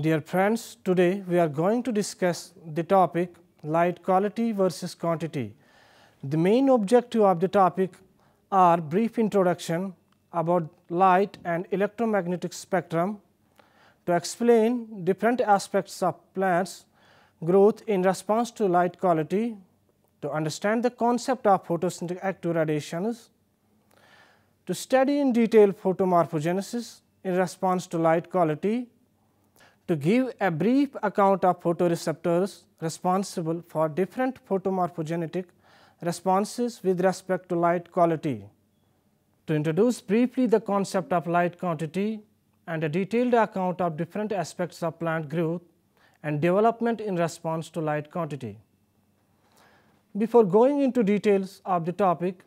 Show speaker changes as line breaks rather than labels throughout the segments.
Dear friends, today we are going to discuss the topic light quality versus quantity. The main objective of the topic are brief introduction about light and electromagnetic spectrum, to explain different aspects of plants growth in response to light quality, to understand the concept of photosynthetic active radiations, to study in detail photomorphogenesis in response to light quality, to give a brief account of photoreceptors responsible for different photomorphogenetic responses with respect to light quality, to introduce briefly the concept of light quantity and a detailed account of different aspects of plant growth and development in response to light quantity. Before going into details of the topic,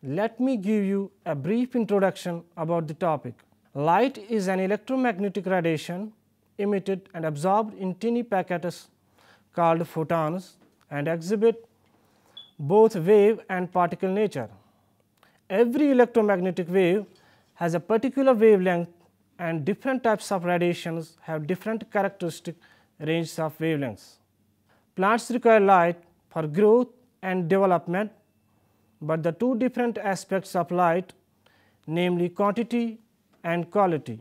let me give you a brief introduction about the topic. Light is an electromagnetic radiation emitted and absorbed in tiny packets called photons and exhibit both wave and particle nature. Every electromagnetic wave has a particular wavelength, and different types of radiations have different characteristic ranges of wavelengths. Plants require light for growth and development, but the two different aspects of light, namely quantity and quality,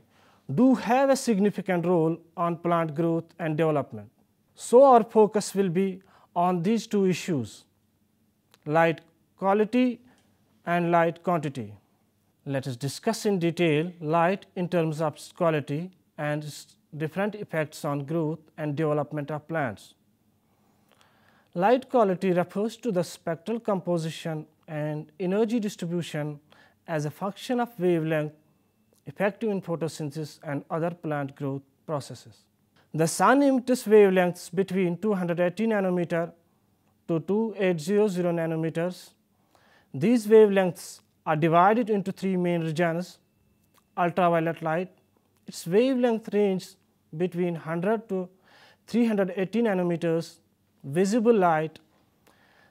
do have a significant role on plant growth and development. So, our focus will be on these two issues, light quality and light quantity. Let us discuss in detail light in terms of quality and its different effects on growth and development of plants. Light quality refers to the spectral composition and energy distribution as a function of wavelength effective in photosynthesis and other plant growth processes. The sun emits wavelengths between 280 nanometer to 2800 nanometers. These wavelengths are divided into three main regions: ultraviolet light, its wavelength range between 100 to 380 nanometers; visible light,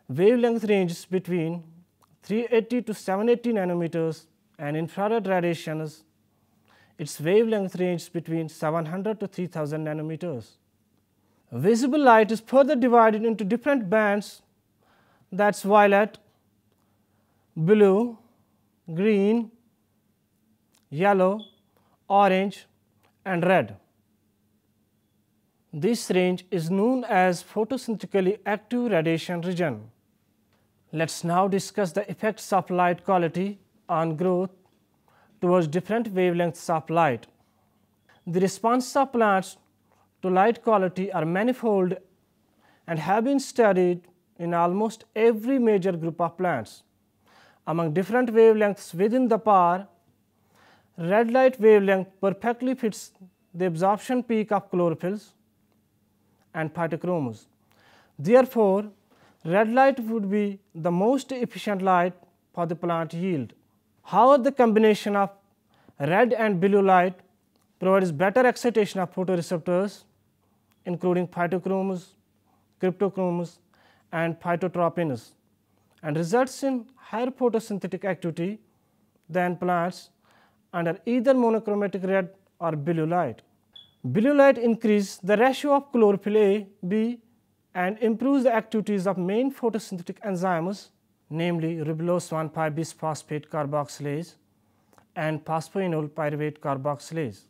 wavelength ranges between 380 to 780 nanometers; and infrared radiations, its wavelength range between 700 to 3000 nanometers. Visible light is further divided into different bands, that is violet, blue, green, yellow, orange and red. This range is known as photosynthetically active radiation region. Let us now discuss the effects of light quality on growth towards different wavelengths of light. The responses of plants to light quality are manifold and have been studied in almost every major group of plants. Among different wavelengths within the PAR, red light wavelength perfectly fits the absorption peak of chlorophylls and phytochromes. Therefore, red light would be the most efficient light for the plant yield. However, the combination of red and blue light provides better excitation of photoreceptors, including phytochromes, cryptochromes and phytotropins, and results in higher photosynthetic activity than plants under either monochromatic red or blue light. Blue light increases the ratio of chlorophyll A, B and improves the activities of main photosynthetic enzymes, namely ribulose 1,5-bisphosphate carboxylase and phosphoenol pyruvate carboxylase.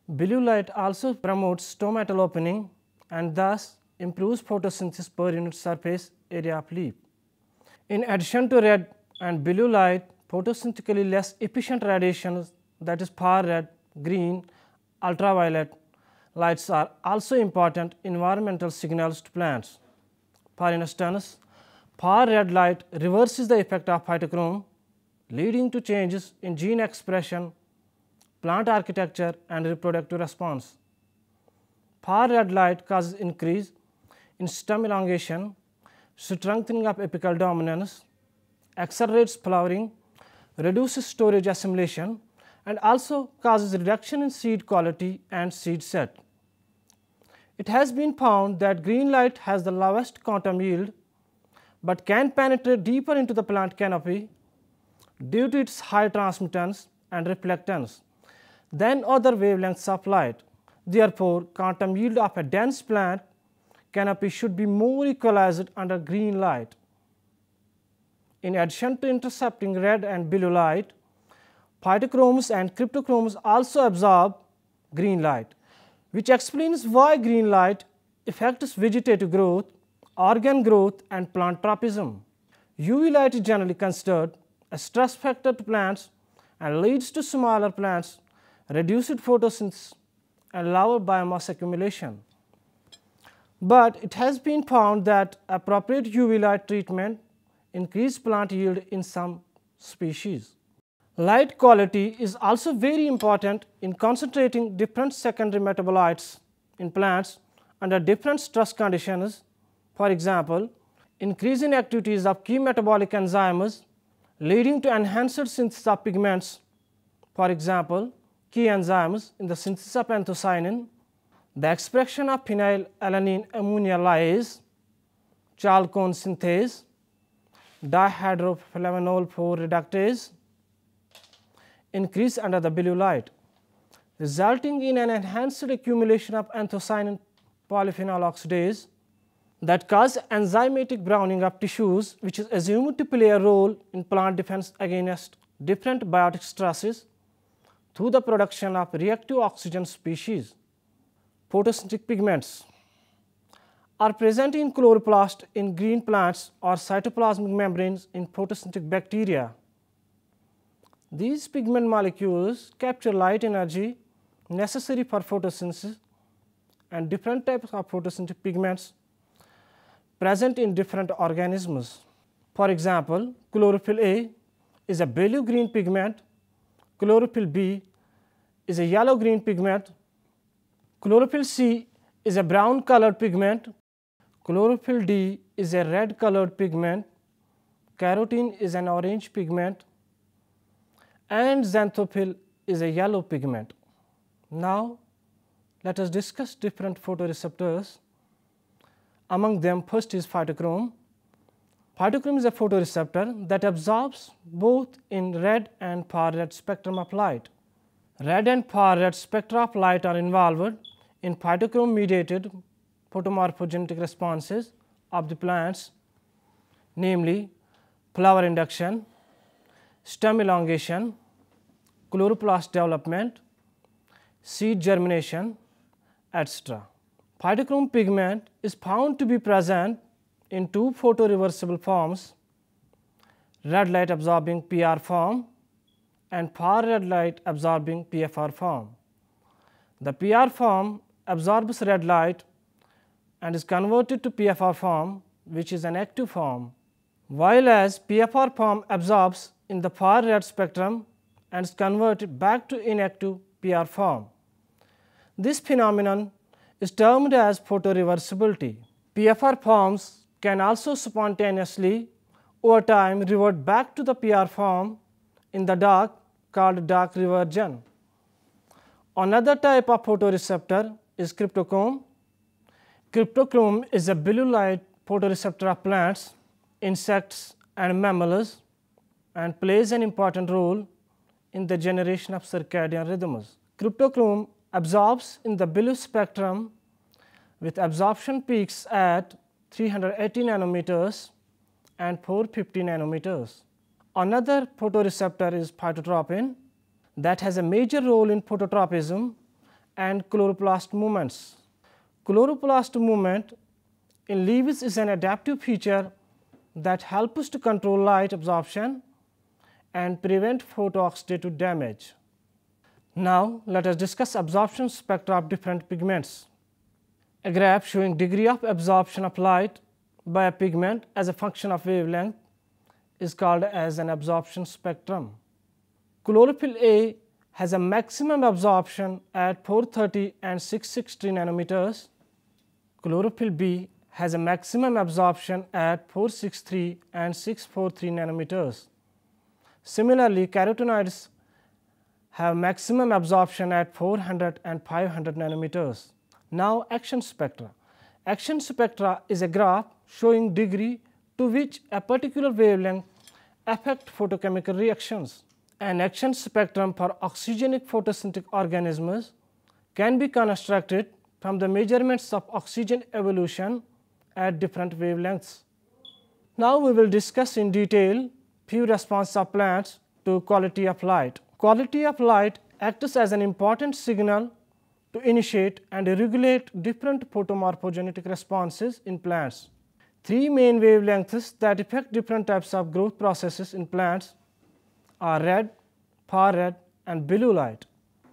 Blue light also promotes stomatal opening and thus improves photosynthesis per unit surface area of leaf. In addition to red and blue light, photosynthetically less efficient radiations, that is far red, green, ultraviolet lights are also important environmental signals to plants. For instance, far red light reverses the effect of phytochrome, leading to changes in gene expression, plant architecture and reproductive response. Far red light causes increase in stem elongation, strengthening of apical dominance, accelerates flowering, reduces storage assimilation and also causes reduction in seed quality and seed set. It has been found that green light has the lowest quantum yield, but can penetrate deeper into the plant canopy due to its high transmittance and reflectance than other wavelengths of light. Therefore, quantum yield of a dense plant canopy should be more equalized under green light. In addition to intercepting red and blue light, phytochromes and cryptochromes also absorb green light, which explains why green light affects vegetative growth, organ growth, and plant tropism. UV light is generally considered a stress factor to plants and leads to smaller plants, reduced photosynthesis, and lower biomass accumulation. But it has been found that appropriate UV light treatment increases plant yield in some species. Light quality is also very important in concentrating different secondary metabolites in plants under different stress conditions. For example, increasing activities of key metabolic enzymes leading to enhanced synthesis of pigments. For example, key enzymes in the synthesis of anthocyanin, the expression of phenylalanine ammonia lyase, chalcone synthase, dihydroflavanol 4 reductase, increase under the blue light, resulting in an enhanced accumulation of anthocyanin polyphenol oxidase that cause enzymatic browning of tissues, which is assumed to play a role in plant defense against different biotic stresses through the production of reactive oxygen species. Photosynthetic pigments are present in chloroplast in green plants or cytoplasmic membranes in photosynthetic bacteria. These pigment molecules capture light energy necessary for photosynthesis, and different types of photosynthetic pigments present in different organisms. For example, chlorophyll A is a blue-green pigment, chlorophyll B is a yellow-green pigment, chlorophyll C is a brown-colored pigment, chlorophyll D is a red-colored pigment, carotene is an orange pigment, and xanthophyll is a yellow pigment. Now, let us discuss different photoreceptors. Among them, first is phytochrome. Phytochrome is a photoreceptor that absorbs both in red and far red spectrum of light. Red and far red spectra of light are involved in phytochrome mediated photomorphogenetic responses of the plants, namely flower induction, stem elongation, chloroplast development, seed germination, etc. Phytochrome pigment is found to be present in two photoreversible forms, red light absorbing PR form and far red light absorbing PFR form. The PR form absorbs red light and is converted to PFR form, which is an active form, while as PFR form absorbs in the far red spectrum and is converted back to inactive PR form. This phenomenon is termed as photoreversibility. PFR forms can also spontaneously over time revert back to the PR form in the dark, called dark reversion. Another type of photoreceptor is cryptochrome. Cryptochrome is a blue light photoreceptor of plants, insects, and mammals, and plays an important role in the generation of circadian rhythms. Cryptochrome absorbs in the blue spectrum with absorption peaks at 380 nanometers and 450 nanometers. Another photoreceptor is phytotropin that has a major role in phototropism and chloroplast movements. Chloroplast movement in leaves is an adaptive feature that helps to control light absorption and prevent photooxidative damage. Now, let us discuss absorption spectra of different pigments. A graph showing degree of absorption of light by a pigment as a function of wavelength is called as an absorption spectrum. Chlorophyll A has a maximum absorption at 430 and 660 nanometers. Chlorophyll B has a maximum absorption at 463 and 643 nanometers. Similarly, carotenoids have maximum absorption at 400 and 500 nanometers. Now, action spectra. Action spectra is a graph showing degree to which a particular wavelength affect photochemical reactions. An action spectrum for oxygenic photosynthetic organisms can be constructed from the measurements of oxygen evolution at different wavelengths. Now we will discuss in detail few responses of plants to quality of light. Quality of light acts as an important signal to initiate and regulate different photomorphogenetic responses in plants. Three main wavelengths that affect different types of growth processes in plants are red, far red, and blue light.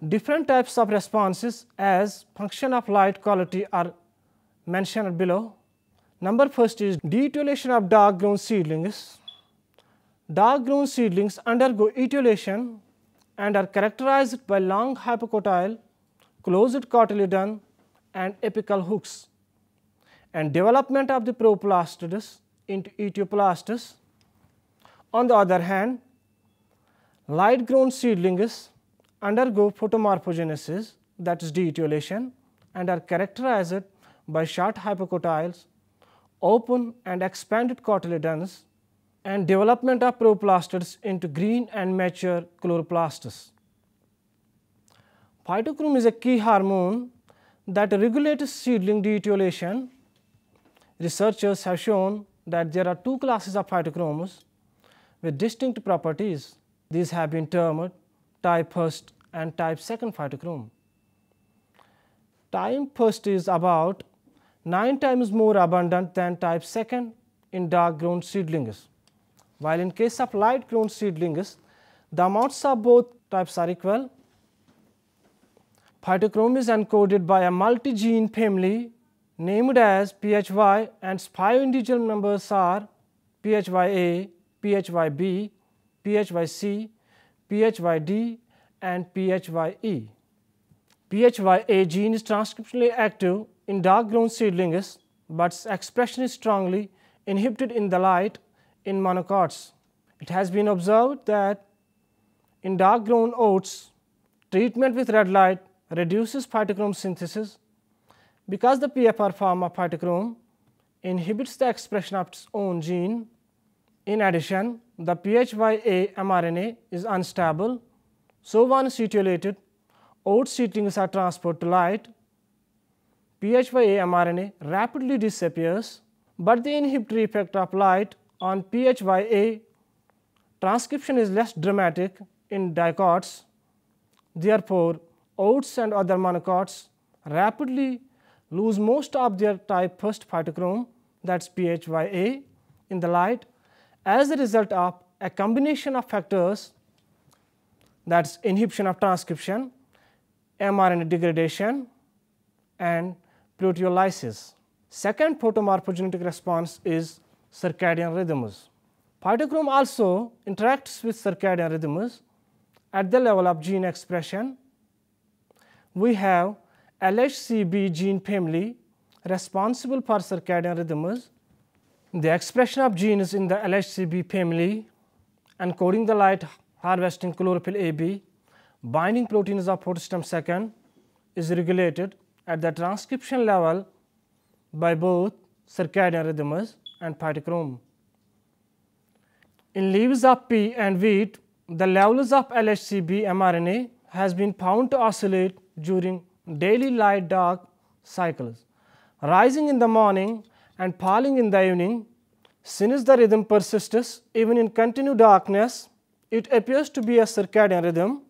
Different types of responses as function of light quality are mentioned below. Number first is deetiolation of dark grown seedlings. Dark grown seedlings undergo etiolation and are characterized by long hypocotyle, closed cotyledon, and apical hooks, and development of the propoplastids into etioplastis. On the other hand, light grown seedlings undergo photomorphogenesis, that is deetiolation, and are characterized by short hypocotyles, open and expanded cotyledons, and development of propoplastids into green and mature chloroplasts. Phytochrome is a key hormone that regulates seedling deetiolation. Researchers have shown that there are two classes of phytochromes with distinct properties. These have been termed type 1st and type 2nd phytochrome. Type 1st is about 9 times more abundant than type 2nd in dark grown seedlings, while in case of light grown seedlings, the amounts of both types are equal. Phytochrome is encoded by a multi-gene family named as PHY, and its 5 individual members are PHYA, PHYB, PHYC, PHYD, and PHYE. PHYA gene is transcriptionally active in dark grown seedlings, but its expression is strongly inhibited in the light in monocots. It has been observed that in dark grown oats, treatment with red light reduces phytochrome synthesis because the PFR form of phytochrome inhibits the expression of its own gene. In addition, the PHYA mRNA is unstable, so once etiolated, oat seedlings are transferred to light. PHYA mRNA rapidly disappears, but the inhibitory effect of light on PHYA transcription is less dramatic in dicots. Therefore, oats and other monocots rapidly lose most of their type 1st phytochrome, that is PHYA, in the light as a result of a combination of factors, that is inhibition of transcription, mRNA degradation, and proteolysis. Second photomorphogenetic response is circadian rhythms. Phytochrome also interacts with circadian rhythms at the level of gene expression. We have LHCb gene family responsible for circadian rhythms. The expression of genes in the LHCb family encoding the light harvesting chlorophyll AB binding proteins of photosystem II is regulated at the transcription level by both circadian rhythms and phytochrome. In leaves of pea and wheat, the levels of LHCb mRNA has been found to oscillate during daily light dark cycles, rising in the morning and falling in the evening. Since the rhythm persists even in continued darkness, it appears to be a circadian rhythm,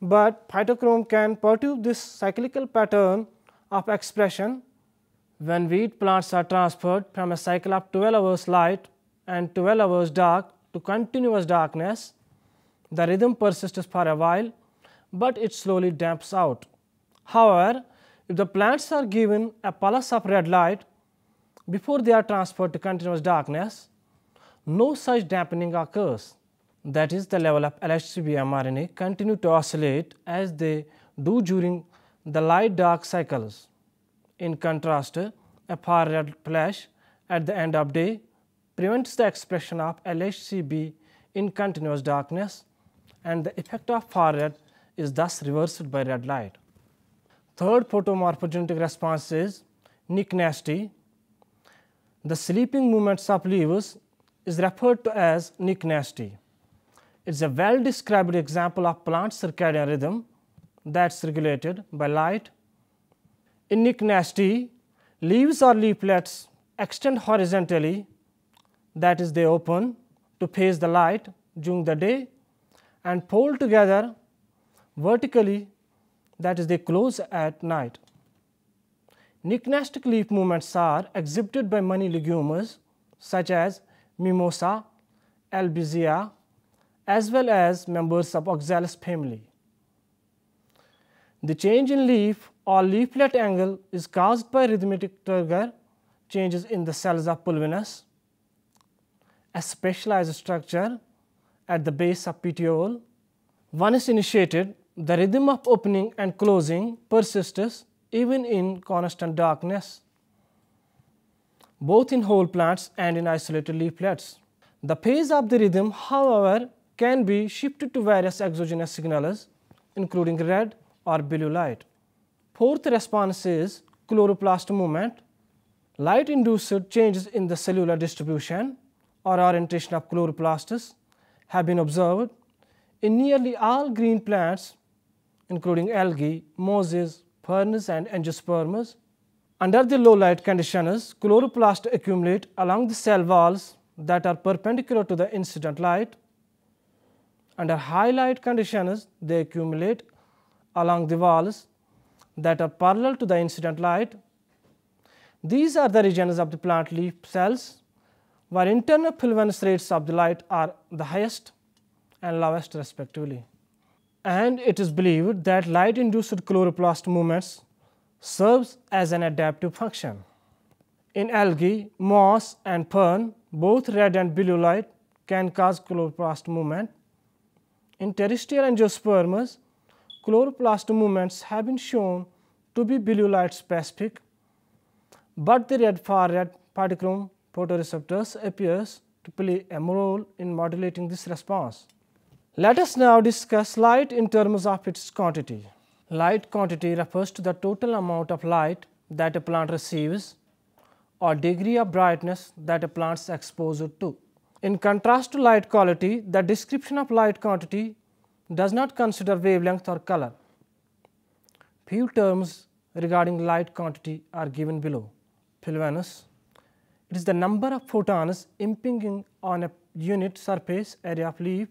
but phytochrome can perturb this cyclical pattern of expression. When wheat plants are transferred from a cycle of 12 hours light and 12 hours dark to continuous darkness, the rhythm persists for a while, but it slowly damps out. However, if the plants are given a pulse of red light before they are transferred to continuous darkness, no such dampening occurs. That is, the level of LHCb mRNA continue to oscillate as they do during the light dark cycles. In contrast, a far red flash at the end of day prevents the expression of LHCb in continuous darkness, and the effect of far red is thus reversed by red light. Third photomorphogenetic response is nycticity. The sleeping movements of leaves is referred to as nycticity. It is a well described example of plant circadian rhythm that is regulated by light In Nycnaste, leaves or leaflets extend horizontally, that is, they open to face the light during the day, and fold together vertically, that is, they close at night. Nycnastic leaf movements are exhibited by many legumes such as Mimosa, Albizia, as well as members of Oxalis family. The change in leaf or leaflet angle is caused by rhythmic turgor changes in the cells of pulvinus, a specialized structure at the base of petiole. Once initiated, the rhythm of opening and closing persists even in constant darkness, both in whole plants and in isolated leaflets. The phase of the rhythm, however, can be shifted to various exogenous signals, including red or blue light. Fourth response is chloroplast movement. Light-induced changes in the cellular distribution or orientation of chloroplasts have been observed in nearly all green plants, including algae, mosses, ferns, and angiosperms. Under the low light conditions, chloroplasts accumulate along the cell walls that are perpendicular to the incident light. Under high light conditions, they accumulate along the walls that are parallel to the incident light. These are the regions of the plant leaf cells where internal luminescence rates of the light are the highest and lowest respectively. And it is believed that light-induced chloroplast movements serves as an adaptive function. In algae, moss, and fern, both red and blue light can cause chloroplast movement. In terrestrial angiosperms, chloroplast movements have been shown to be blue light specific, but the red far red Phytochrome photoreceptors appears to play a role in modulating this response. Let us now discuss light in terms of its quantity. Light quantity refers to the total amount of light that a plant receives or degree of brightness that a plant is exposed to. In contrast to light quality, the description of light quantity does not consider wavelength or color. Few terms regarding light quantity are given below. Pulvinus, it is the number of photons impinging on a unit surface area of leaf.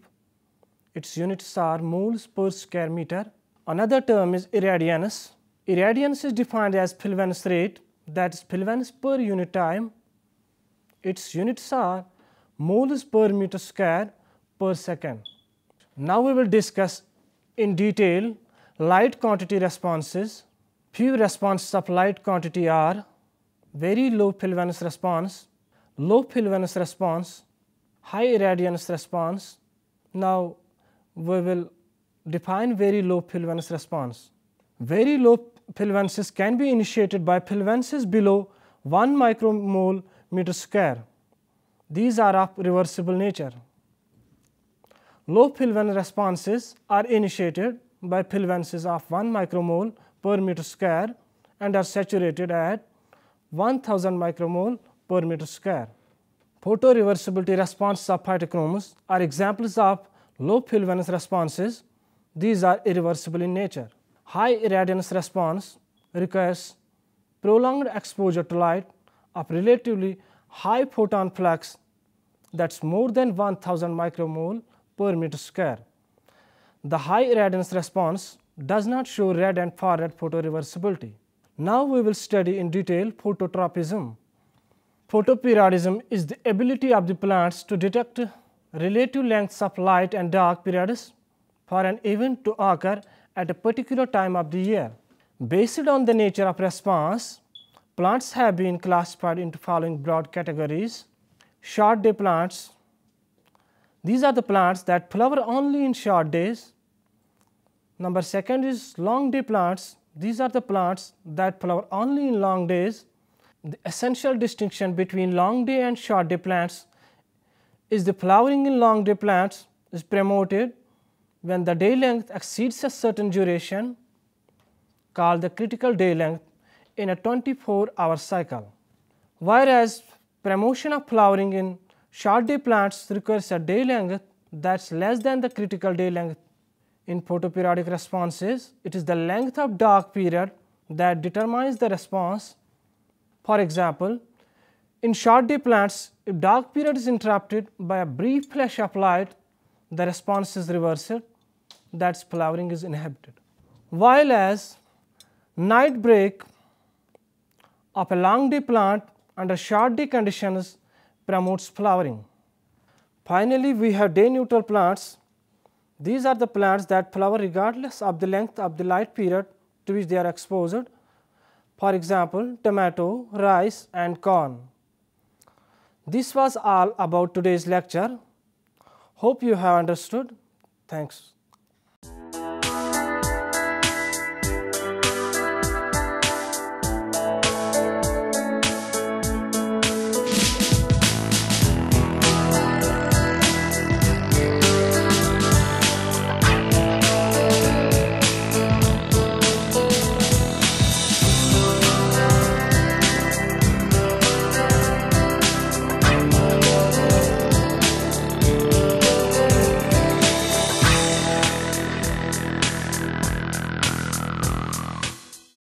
Its units are moles per square meter. Another term is irradiance. Irradiance is defined as pulvinus rate, that is pulvinus per unit time. Its units are moles per meter square per second. Now we will discuss in detail light quantity responses. Few responses of light quantity are very low pulvinus response, low pulvinus response, high irradiance response. Now we will define very low pulvinus response. Very low pulvinuses can be initiated by pulvinuses below 1 micromole meter square. These are of reversible nature. Low pulvinus responses are initiated by pulvinuses of 1 micromole per meter square and are saturated at 1000 micromole per meter square. Photoreversibility responses of phytochromes are examples of low pulvinus responses. These are irreversible in nature. High irradiance response requires prolonged exposure to light of relatively high photon flux, that's more than 1000 micromole per meter square. The high irradiance response does not show red and far red photoreversibility. Now we will study in detail phototropism. Photoperiodism is the ability of the plants to detect relative lengths of light and dark periods for an event to occur at a particular time of the year. Based on the nature of response, plants have been classified into following broad categories. Short day plants. These are the plants that flower only in short days. Number second is long day plants. These are the plants that flower only in long days. The essential distinction between long day and short day plants is the flowering in long day plants is promoted when the day length exceeds a certain duration, called the critical day length, in a 24-hour cycle. Whereas promotion of flowering in short day plants requires a day length that's less than the critical day length. In photoperiodic responses, it is the length of dark period that determines the response. For example, in short day plants, if dark period is interrupted by a brief flash of light, the response is reversed, that is flowering is inhibited. While as night break of a long day plant under short day conditions promotes flowering. Finally, we have day neutral plants. These are the plants that flower regardless of the length of the light period to which they are exposed. For example, tomato, rice and corn. This was all about today's lecture. Hope you have understood. Thanks.